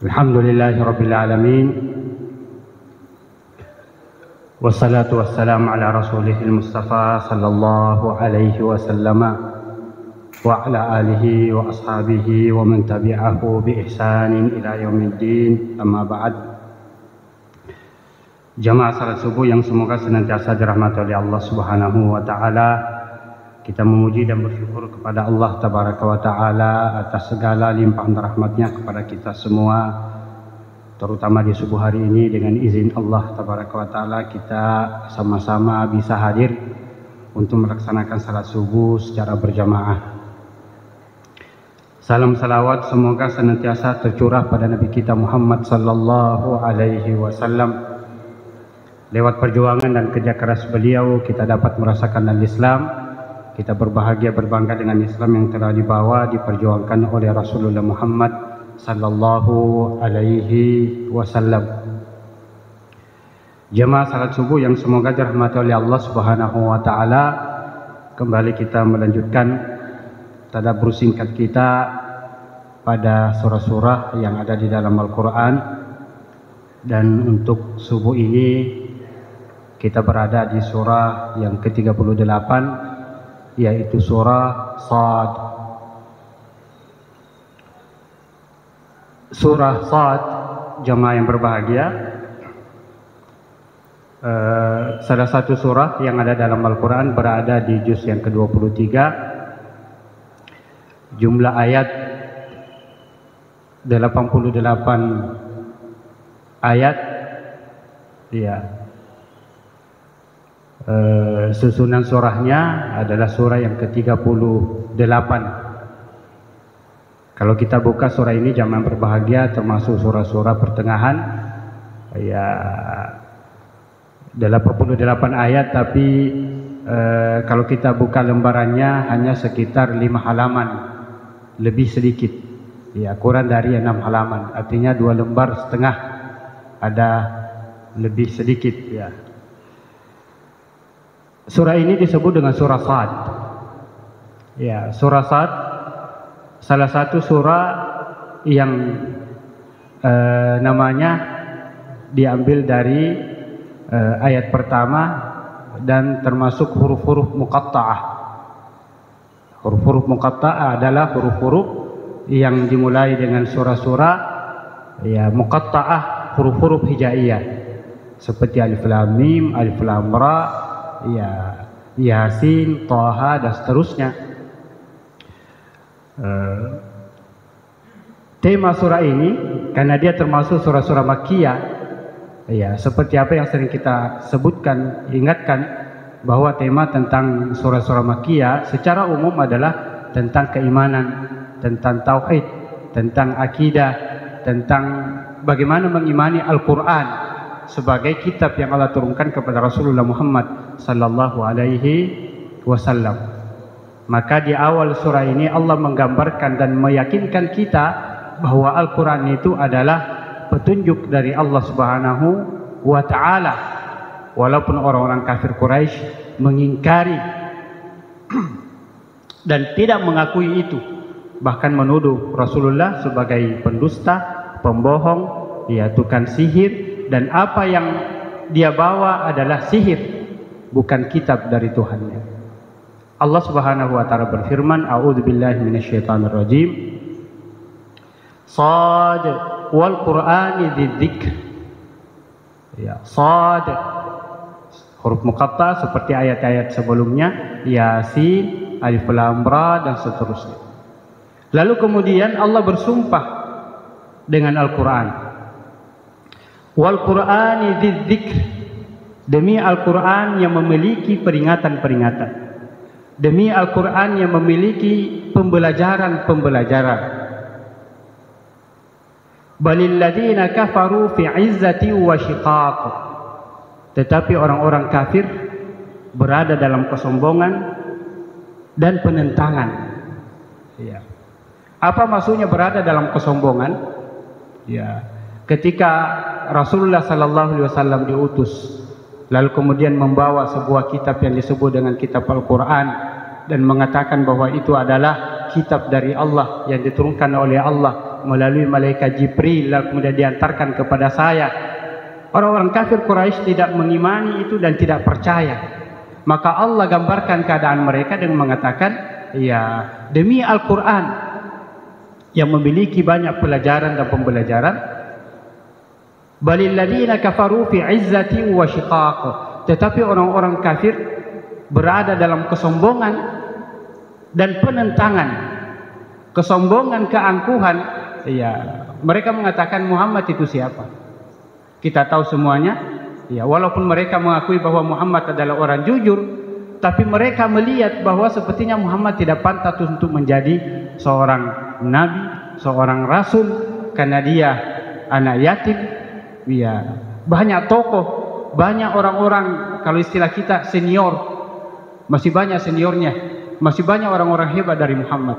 Alhamdulillahirabbil alamin. Wassalatu wassalamu ala rasulihil mustafa sallallahu alaihi wasallam wa ala alihi wa ashabihi wa man tabi'ahu bi ihsanin ila yaumiddin. Amma ba'd. Jamaah salat subuh yang semoga senantiasa dirahmati oleh Allah Subhanahu wa taala. Kita memuji dan bersyukur kepada Allah Tabaraka wa Ta'ala atas segala limpahan rahmatnya kepada kita semua, terutama di subuh hari ini. Dengan izin Allah Tabaraka wa Ta'ala kita sama-sama bisa hadir untuk melaksanakan salat subuh secara berjamaah. Salam salawat semoga senantiasa tercurah pada Nabi kita Muhammad sallallahu alaihi wasallam. Lewat perjuangan dan kerja keras beliau kita dapat merasakan al-Islam. Kita berbahagia berbangga dengan Islam yang telah dibawa diperjuangkan oleh Rasulullah Muhammad sallallahu alaihi wasallam. Jemaah salat subuh yang semoga dirahmati oleh Allah Subhanahu wa taala, kembali kita melanjutkan tadabbur singkat kita pada surah-surah yang ada di dalam Al-Qur'an. Dan untuk subuh ini kita berada di surah yang ke-38, yaitu surah Shad. Surah Shad, jemaah yang berbahagia, salah satu surah yang ada dalam Al-Quran, berada di juz yang ke-23. Jumlah ayat 88 ayat, ya. Susunan surahnya adalah surah yang ke-38. Kalau kita buka surah ini jamaah berbahagia, termasuk surah-surah pertengahan, ya 88 ayat, tapi kalau kita buka lembarannya hanya sekitar 5 halaman, lebih sedikit, ya kurang dari 6 halaman, artinya 2 lembar setengah, ada lebih sedikit, ya. Surah ini disebut dengan surah Shad. Ya, surah Shad salah satu surah yang namanya diambil dari ayat pertama dan termasuk huruf-huruf muqatta'ah. Huruf-huruf muqatta'ah adalah huruf-huruf yang dimulai dengan surah-surah, ya, muqatta'ah, huruf-huruf hijaiyah seperti alif lam mim, alif lam ra, ya, Yasin, Thaha, dan seterusnya. Tema surah ini karena dia termasuk surah-surah Makkiyah, ya, seperti apa yang sering kita sebutkan, ingatkan bahwa tema tentang surah-surah Makkiyah secara umum adalah tentang keimanan, tentang tauhid, tentang akidah, tentang bagaimana mengimani Al-Quran sebagai kitab yang Allah turunkan kepada Rasulullah Muhammad sallallahu alaihi wasallam. Maka di awal surah ini Allah menggambarkan dan meyakinkan kita bahwa Al-Quran itu adalah petunjuk dari Allah Subhanahu wa taala. Walaupun orang-orang kafir Quraisy mengingkari dan tidak mengakui itu, bahkan menuduh Rasulullah sebagai pendusta, pembohong, ya, tukang sihir, dan apa yang dia bawa adalah sihir, bukan kitab dari Tuhannya. Allah Subhanahu wa taala berfirman, a'udzubillahi minasyaitonir rajim. Shad wal Qur'ani dzidzikr. Ya, Shad huruf muqatta seperti ayat-ayat sebelumnya, Yasin, alif lam ra, dan seterusnya. Lalu kemudian Allah bersumpah dengan Al-Qur'an. Wal Qur'ani dzidzikr, demi Al-Quran yang memiliki peringatan-peringatan, demi Al-Quran yang memiliki pembelajaran-pembelajaran. Balil ladzina kafaru fi 'izzati wa shiqaq, tetapi orang-orang kafir berada dalam kesombongan dan penentangan. Ya. Apa maksudnya berada dalam kesombongan? Ya, ketika Rasulullah sallallahu alaihi wasallam diutus, lalu kemudian membawa sebuah kitab yang disebut dengan kitab Al-Quran dan mengatakan bahwa itu adalah kitab dari Allah yang diturunkan oleh Allah melalui malaikat Jibril lalu kemudian diantarkan kepada saya. Orang-orang kafir Quraisy tidak mengimani itu dan tidak percaya. Maka Allah gambarkan keadaan mereka dengan mengatakan, ya, demi Al-Quran yang memiliki banyak pelajaran dan pembelajaran, balil ladina kafaru fi izzati wa shiqaq, tetapi orang-orang kafir berada dalam kesombongan dan penentangan, kesombongan, keangkuhan. Ya, mereka mengatakan Muhammad itu siapa? Kita tahu semuanya, ya, walaupun mereka mengakui bahwa Muhammad adalah orang jujur, tapi mereka melihat bahwa sepertinya Muhammad tidak pantas untuk menjadi seorang nabi, seorang rasul, karena dia anak yatim. Ya, banyak tokoh, banyak orang-orang, kalau istilah kita senior, masih banyak seniornya, masih banyak orang-orang hebat dari Muhammad.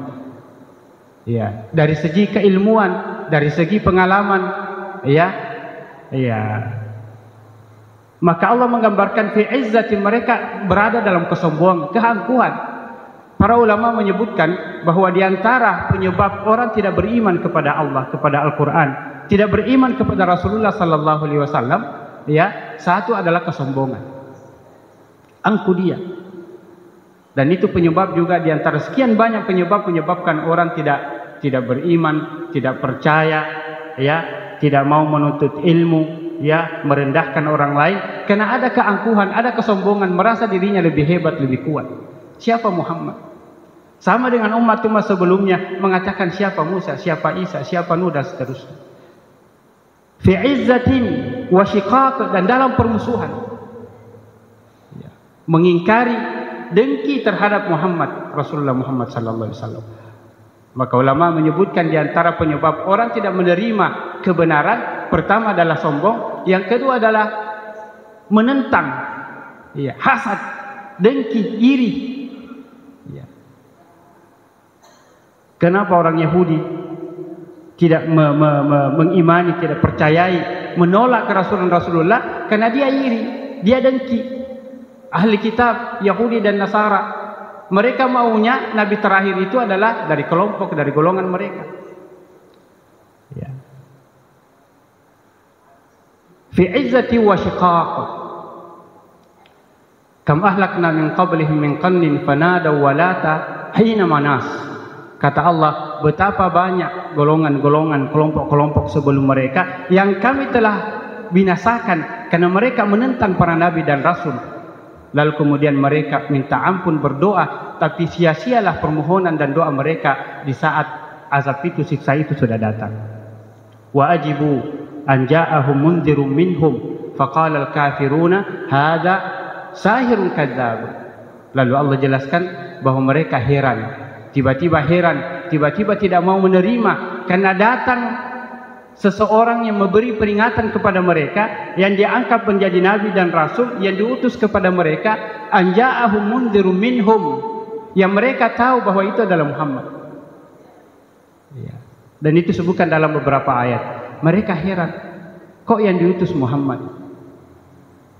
Ya, dari segi keilmuan, dari segi pengalaman, ya. Maka Allah menggambarkan fi izzati, mereka berada dalam kesombongan, keangkuhan. Para ulama menyebutkan bahwa di antara penyebab orang tidak beriman kepada Allah, kepada Al-Quran, tidak beriman kepada Rasulullah sallallahu alaihi wasallam, ya, satu adalah kesombongan. Angku dia. Dan itu penyebab juga di antara sekian banyak penyebab menyebabkan orang tidak beriman, tidak percaya, ya, tidak mau menuntut ilmu, ya, merendahkan orang lain karena ada keangkuhan, ada kesombongan, merasa dirinya lebih hebat, lebih kuat. Siapa Muhammad? Sama dengan umat-umat sebelumnya mengatakan siapa Musa, siapa Isa, siapa Nuh dan seterusnya. Fi izzatin wa shiqaq, dan dalam permusuhan, ya, mengingkari, dengki terhadap Muhammad, Rasulullah Muhammad sallallahu alaihi wasallam. Maka ulama menyebutkan di antara penyebab orang tidak menerima kebenaran, pertama adalah sombong, yang kedua adalah menentang, ya, hasad, dengki, iri. Ya. Kenapa orang Yahudi tidak mengimani, tidak percayai, menolak kerasulan Rasulullah? Karena dia iri, dia dengki. Ahli kitab Yahudi dan Nasara, mereka maunya Nabi terakhir itu adalah dari kelompok, dari golongan mereka. Ya. Fi izzati wa shiqaq. Kam ahlakna min qablihim min qarnin fanadaw walata hina manas. Kata Allah, betapa banyak golongan-golongan, kelompok-kelompok sebelum mereka yang kami telah binasakan karena mereka menentang para nabi dan rasul. Lalu kemudian mereka minta ampun, berdoa, tapi sia-sialah permohonan dan doa mereka di saat azab itu, siksa itu sudah datang. Wa ajibu an ja'ahum mundzirum minhum faqala al-kafiruna hadza sahirun kadzdzab. Lalu Allah jelaskan bahwa mereka heran, tiba-tiba tidak mau menerima karena datang seseorang yang memberi peringatan kepada mereka, yang diangkat menjadi nabi dan rasul, yang diutus kepada mereka, anja'ahum mundzirum minhum, yang mereka tahu bahwa itu adalah Muhammad. Ya. Dan itu disebutkan dalam beberapa ayat. Mereka heran, kok yang diutus Muhammad?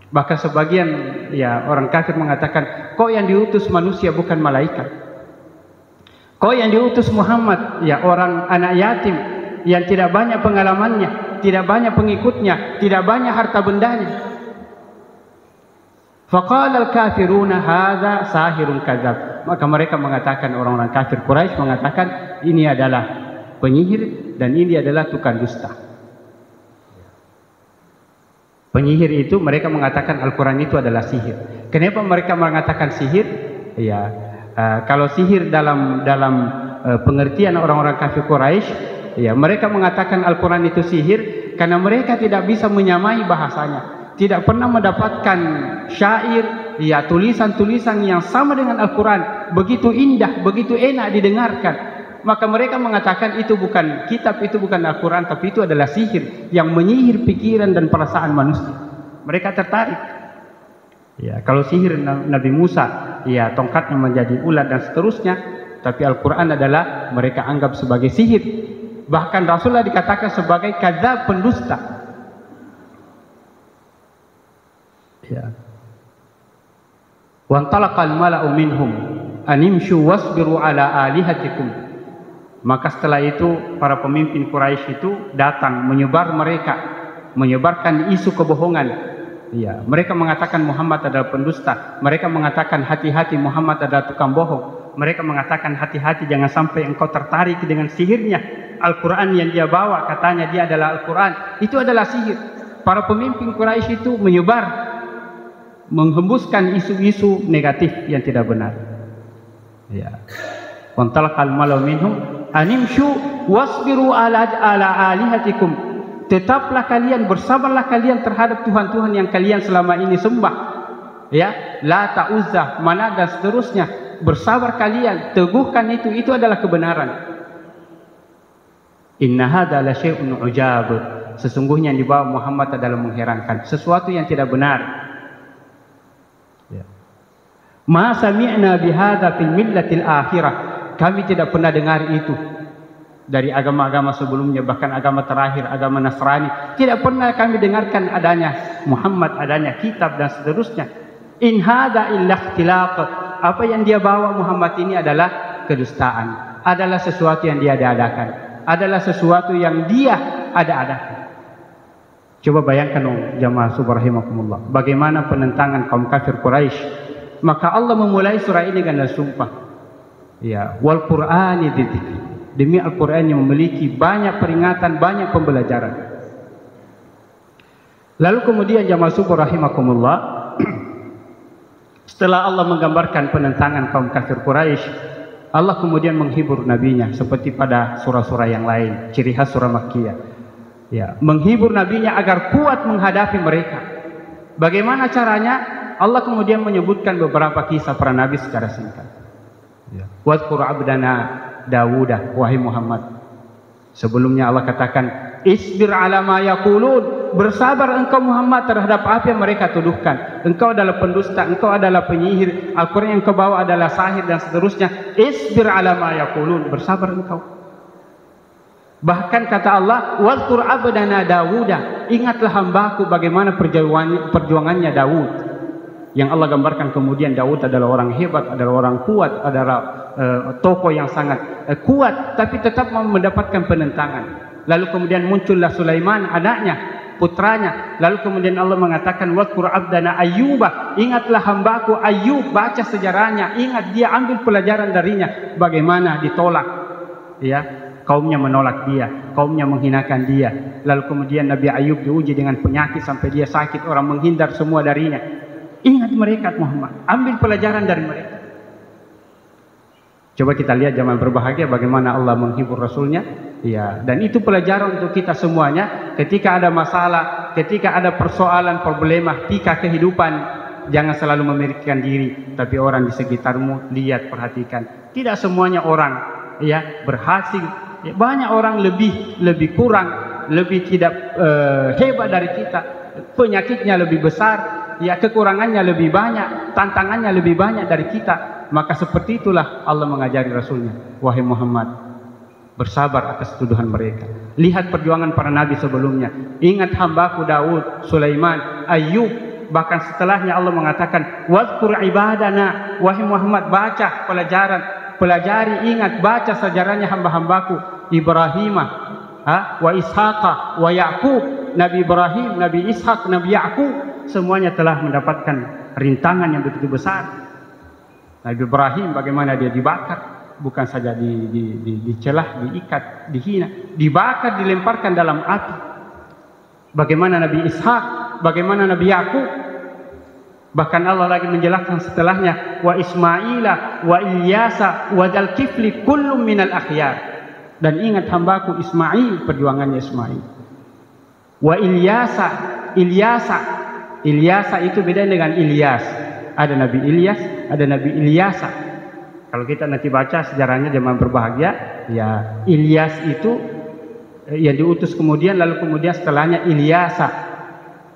Bahkan sebagian, ya, orang kafir mengatakan, kok yang diutus manusia bukan malaikat? Kok yang diutus Muhammad, ya, orang anak yatim yang tidak banyak pengalamannya, tidak banyak pengikutnya, tidak banyak harta bendanya. Faqala al-kafiruna hadza sahirun kadzdzab. Maka mereka mengatakan, orang-orang kafir Quraisy mengatakan, ini adalah penyihir dan ini adalah tukang dusta. Penyihir itu mereka mengatakan Al-Quran itu adalah sihir. Kenapa mereka mengatakan sihir? Ya, kalau sihir dalam pengertian orang-orang kafir Quraisy, ya, mereka mengatakan Al-Quran itu sihir karena mereka tidak bisa menyamai bahasanya, tidak pernah mendapatkan syair, ya, tulisan-tulisan yang sama dengan Al-Quran, begitu indah, begitu enak didengarkan. Maka mereka mengatakan itu bukan kitab, itu bukan Al-Quran, tapi itu adalah sihir yang menyihir pikiran dan perasaan manusia. Mereka tertarik. Ya, kalau sihir Nabi Musa, ya, tongkatnya menjadi ulat dan seterusnya, tapi Al-Quran adalah mereka anggap sebagai sihir. Bahkan Rasulullah dikatakan sebagai kadzdzab, pendusta. Ya. Wa antalaqal mala'u minhum animshu wasbiru ala alihatikum. Maka setelah itu para pemimpin Quraisy itu datang menyebarkan isu kebohongan. Ya, mereka mengatakan Muhammad adalah pendusta. Mereka mengatakan hati-hati Muhammad adalah tukang bohong. Mereka mengatakan hati-hati jangan sampai engkau tertarik dengan sihirnya. Al-Quran yang dia bawa katanya dia adalah Al-Quran, itu adalah sihir. Para pemimpin Quraisy itu menghembuskan isu-isu negatif yang tidak benar. Ya. Wantalaqal malau minhum animshu wasbiru ala alihatikum. Tetaplah kalian, bersabarlah kalian terhadap Tuhan-Tuhan yang kalian selama ini sembah. Ya, Lata, Uzzah, Manat dan seterusnya. Bersabar kalian, teguhkan itu adalah kebenaran. Inna hadza la syai'un ujab. Sesungguhnya yang dibawa Muhammad adalah mengherankan, sesuatu yang tidak benar. Ya. Ma sami'na bihadza fil millatil akhirah. Kami tidak pernah dengar itu dari agama-agama sebelumnya, bahkan agama terakhir, agama Nasrani. Tidak pernah kami dengarkan adanya Muhammad, adanya kitab dan seterusnya. In hadza illa ikhtilaq. Apa yang dia bawa Muhammad ini adalah kedustaan, adalah sesuatu yang dia adakan, adalah sesuatu yang dia ada-adakan. Coba bayangkan jamaah subhanakumullah, bagaimana penentangan kaum kafir Quraisy. Maka Allah memulai surah ini dengan sumpah. Ya, wal Qur'ani dzikr. Demi Al-Quran yang memiliki banyak peringatan, banyak pembelajaran. Lalu kemudian jamaah subuh rahimakumullah, setelah Allah menggambarkan penentangan kaum kafir Quraisy, Allah kemudian menghibur nabinya seperti pada surah-surah yang lain, ciri khas surah Makkiyah. Ya, menghibur nabinya agar kuat menghadapi mereka. Bagaimana caranya? Allah kemudian menyebutkan beberapa kisah para nabi secara singkat. Ya. Wadhkur abdana Dawudah, wahai Muhammad. Sebelumnya Allah katakan, isbir ala ma yaqulun, bersabar engkau Muhammad terhadap apa yang mereka tuduhkan. Engkau adalah pendusta, engkau adalah penyihir, Al-Quran yang kau bawa adalah sahir dan seterusnya. Isbir ala ma yaqulun, bersabar engkau. Bahkan kata Allah, wadhkur abdana Dawudah, ingatlah hambaku bagaimana perjuangannya Daud. Yang Allah gambarkan kemudian Daud adalah orang hebat, adalah orang kuat, adalah tokoh yang sangat kuat, tapi tetap mendapatkan penentangan. Lalu kemudian muncullah Sulaiman, anaknya, putranya. Lalu kemudian Allah mengatakan wadhkur abdana Ayyuba, ingatlah hambaku Ayyub, baca sejarahnya, ingat dia, ambil pelajaran darinya, bagaimana ditolak, ya, kaumnya menolak dia, kaumnya menghinakan dia. Lalu kemudian Nabi Ayyub diuji dengan penyakit sampai dia sakit, orang menghindar semua darinya. Ingat mereka Muhammad, ambil pelajaran dari mereka. Coba kita lihat zaman berbahagia bagaimana Allah menghibur Rasulnya. Ya, dan itu pelajaran untuk kita semuanya. Ketika ada masalah, ketika ada persoalan, problematika kehidupan, jangan selalu memikirkan diri, tapi orang di sekitarmu, lihat, perhatikan. Tidak semuanya orang ya berhasil. Ya, banyak orang lebih kurang, lebih tidak hebat dari kita. Penyakitnya lebih besar. Ya, kekurangannya lebih banyak, tantangannya lebih banyak dari kita. Maka seperti itulah Allah mengajari Rasulnya, wahai Muhammad, bersabar atas tuduhan mereka. Lihat perjuangan para nabi sebelumnya. Ingat hambaku Daud, Sulaiman, Ayyub. Bahkan setelahnya Allah mengatakan, wadhkur ibadana, wahai Muhammad, baca pelajaran, pelajari, ingat, baca sejarahnya hamba-hambaku Ibrahim, wa Ishaqa, wa Ya'qub. Nabi Ibrahim, Nabi Ishaq, Nabi Ya'qub, semuanya telah mendapatkan rintangan yang begitu besar. Nabi Ibrahim bagaimana dia dibakar, bukan saja dicelah, diikat, dihina, dibakar, dilemparkan dalam api. Bagaimana Nabi Ishaq, bagaimana Nabi Ya'qub. Bahkan Allah lagi menjelaskan setelahnya, wa Ismaila, wa Ilyasa, wa Dzulkifli kullum minal akhyar. Dan ingat hambaku Ismail, perjuangannya Ismail. Wa Ilyasa itu beda dengan Ilyas. Ada Nabi Ilyas, ada Nabi Ilyasa. Kalau kita nanti baca sejarahnya zaman berbahagia, ya Ilyas itu yang diutus kemudian, lalu kemudian setelahnya Ilyasa.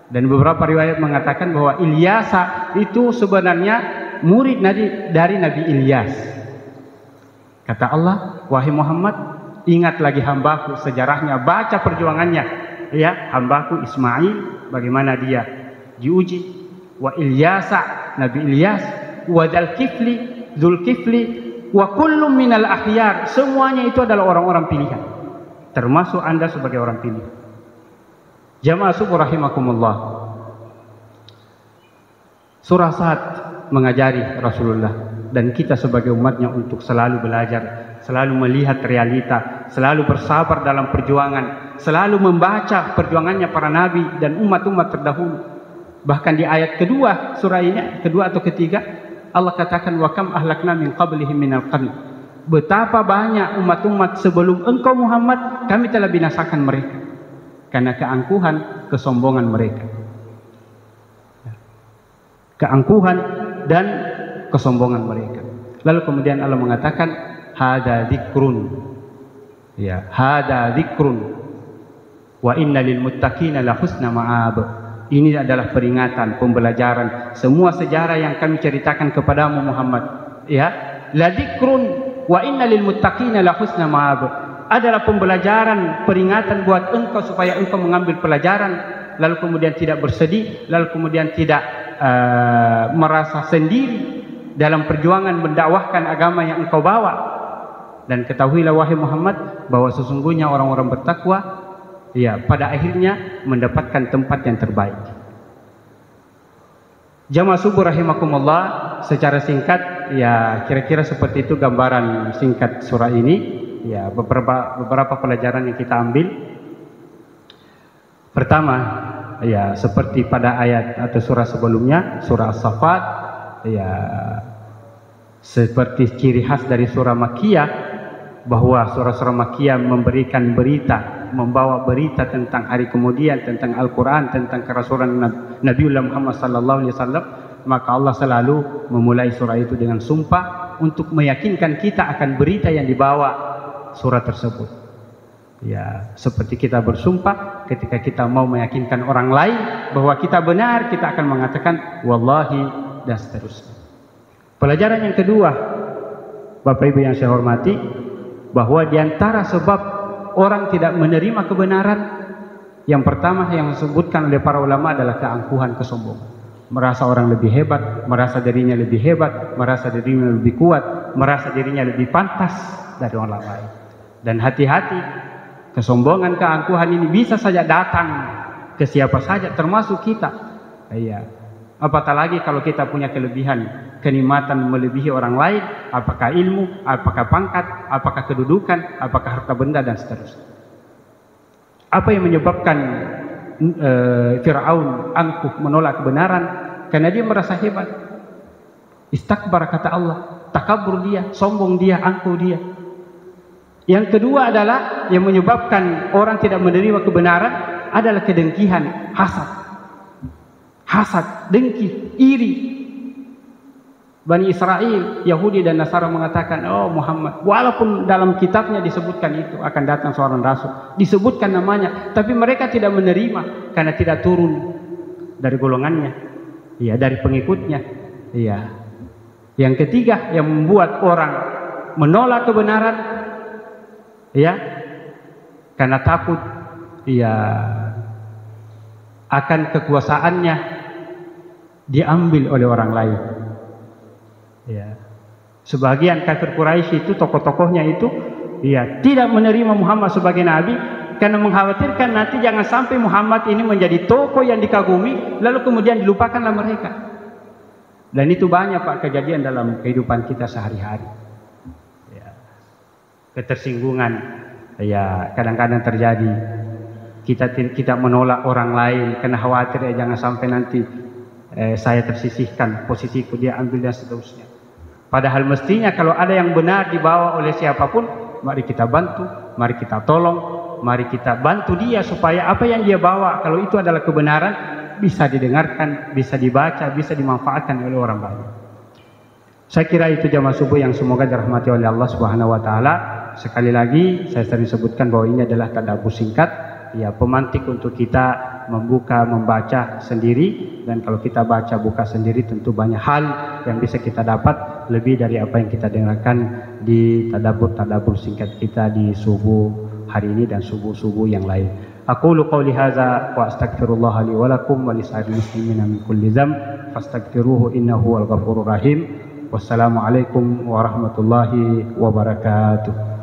Dan beberapa riwayat mengatakan bahwa Ilyasa itu sebenarnya murid dari Nabi Ilyas. Kata Allah, wahai Muhammad, ingat lagi hambaku, sejarahnya, baca perjuangannya. Ya, hambaku Ismail, bagaimana dia diuji. Wa Ilyasa, Nabi Ilyas, wa Dzulkifli, wa kullum minal akhyar, semuanya itu adalah orang-orang pilihan, termasuk Anda sebagai orang pilihan. Jamaah subuh rahimakumullah, surah Sad mengajari Rasulullah dan kita sebagai umatnya untuk selalu belajar, selalu melihat realita, selalu bersabar dalam perjuangan, selalu membaca perjuangannya para nabi dan umat-umat terdahulu. Bahkan di ayat kedua surah ini, kedua atau ketiga, Allah katakan wa kam ahlakna min qablihim minal qarn, betapa banyak umat-umat sebelum engkau Muhammad kami telah binasakan mereka karena keangkuhan, kesombongan mereka. Keangkuhan dan kesombongan mereka. Lalu kemudian Allah mengatakan hada dzikrun, ya, hada dzikrun wa inna lil muttaqina la husna ma'ab. Ini adalah peringatan, pembelajaran, semua sejarah yang kami ceritakan kepadamu Muhammad, ya, la dzikrun wa inna lil muttaqina la husna ma'ab, adalah pembelajaran, peringatan buat engkau supaya engkau mengambil pelajaran, lalu kemudian tidak bersedih, lalu kemudian tidak merasa sendiri dalam perjuangan mendakwahkan agama yang engkau bawa. Dan ketahuilah wahai Muhammad bahwa sesungguhnya orang-orang bertakwa, ya, pada akhirnya mendapatkan tempat yang terbaik. Jamaah subuh rahimakumullah, secara singkat ya kira-kira seperti itu gambaran singkat surah ini. Ya, beberapa pelajaran yang kita ambil. Pertama, ya, seperti pada ayat atau surah sebelumnya, surah As-Saffat, ya, seperti ciri khas dari surah Makkiyah, bahwa surah-surah Makkiyah memberikan berita, membawa berita tentang hari kemudian, tentang Al-Quran, tentang kerasulan Nabiullah Muhammad SAW. Maka Allah selalu memulai surah itu dengan sumpah untuk meyakinkan kita akan berita yang dibawa surah tersebut. Ya, seperti kita bersumpah ketika kita mau meyakinkan orang lain bahwa kita benar, kita akan mengatakan wallahi dan seterusnya. Pelajaran yang kedua, Bapak Ibu yang saya hormati, bahwa di antara sebab orang tidak menerima kebenaran, yang pertama yang disebutkan oleh para ulama adalah keangkuhan, kesombongan. Merasa orang lebih hebat, merasa dirinya lebih hebat, merasa dirinya lebih kuat, merasa dirinya lebih pantas dari orang lain. Dan hati-hati, kesombongan, keangkuhan ini bisa saja datang ke siapa saja, termasuk kita. Iya. Apatah lagi kalau kita punya kelebihan, kenikmatan melebihi orang lain, apakah ilmu, apakah pangkat, apakah kedudukan, apakah harta benda dan seterusnya. Apa yang menyebabkan Fir'aun angkuh menolak kebenaran? Karena dia merasa hebat. Istakbar kata Allah, takabur dia, sombong dia, angkuh dia. Yang kedua adalah yang menyebabkan orang tidak menerima kebenaran adalah kedengkian, hasad, dengki, iri. Bani Israel, Yahudi dan Nasara mengatakan, oh Muhammad, walaupun dalam kitabnya disebutkan itu akan datang seorang rasul, disebutkan namanya, tapi mereka tidak menerima karena tidak turun dari golongannya, ya, dari pengikutnya, ya. Yang ketiga yang membuat orang menolak kebenaran, ya, karena takut, ya, akan kekuasaannya diambil oleh orang lain. Ya, sebagian kafir Quraisy itu, tokoh-tokohnya itu, ya, tidak menerima Muhammad sebagai nabi karena mengkhawatirkan nanti jangan sampai Muhammad ini menjadi tokoh yang dikagumi lalu kemudian dilupakanlah mereka. Dan itu banyak Pak kejadian dalam kehidupan kita sehari-hari. Ya, ketersinggungan, ya, kadang-kadang terjadi. Kita menolak orang lain karena khawatir jangan sampai nanti saya tersisihkan, posisiku dia ambil dan seterusnya. Padahal mestinya kalau ada yang benar dibawa oleh siapapun, mari kita bantu, mari kita tolong, mari kita bantu dia supaya apa yang dia bawa, kalau itu adalah kebenaran, bisa didengarkan, bisa dibaca, bisa dimanfaatkan oleh orang banyak. Saya kira itu jamaah subuh yang semoga dirahmati oleh Allah Subhanahu wa taala. Sekali lagi saya sering sebutkan bahwa ini adalah tadabbur singkat, ya, pemantik untuk kita membuka, membaca sendiri, dan kalau kita baca buka sendiri tentu banyak hal yang bisa kita dapat lebih dari apa yang kita dengarkan di tadabbur singkat kita di subuh hari ini dan subuh-subuh yang lain. Aqulu qawli hadza wa astaghfirullah li wa lakum wa lisa'iril muslimina min kulli dzamb fastaghfiruhu innahu huwal ghafurur rahim. Wassalamualaikum warahmatullahi wabarakatuh.